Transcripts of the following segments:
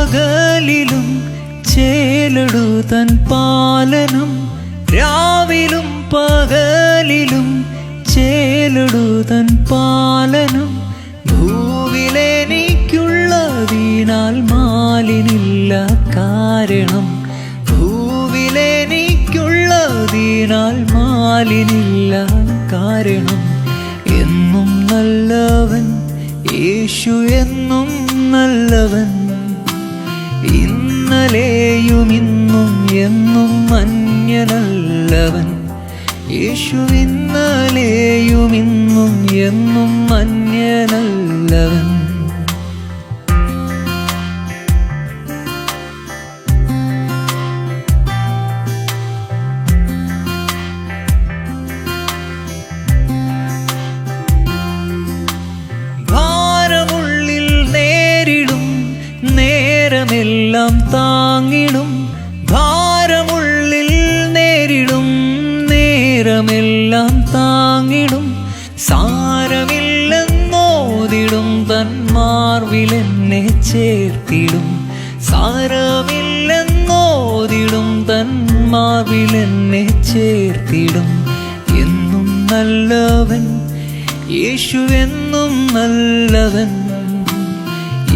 പകലിലും ചേലടു തൻ പാലനം, രാവിലും പകലിലും ചേലടു തൻ പാലനം. ഭൂവിലെനിക്കുള്ളതിനാൽ മാലിനില്ല കാരണം, ഭൂവിലെനിക്കുള്ളതിനാൽ മാലിനില്ല കാരണം. എന്നും നല്ലവൻ യേശു, എന്നും നല്ലവൻ. ഇന്നലെയും ഇന്നും എന്നും അന്യനല്ലവൻ യേശു. ഇന്നലെയും ഇന്നും എന്നും അന്യനല്ലവൻ. ഭാരമുള്ളിൽ നേരിടും നേരമെല്ലാം താങ്ങിടും, ഭാരമുള്ളിൽ നേരിടും നേരമെല്ലാം താങ്ങിടും. സാരമില്ലെന്നോതിടും തൻ മാർവിലെന്നെ ചേർത്തിടും, സാരമില്ലെന്നോതിടും തൻ മാർവിലെന്നെ ചേർത്തിടും. എന്നും നല്ലവൻ യേശു, എന്നും നല്ലവൻ.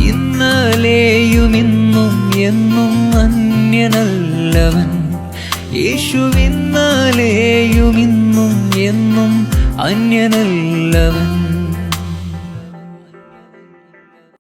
ഇന്നലെയും ഇന്നും എന്നും അന്യനല്ലവൻ യേശു. ഇന്നലെയും ഇന്നും എന്നും അന്യനല്ലവൻ.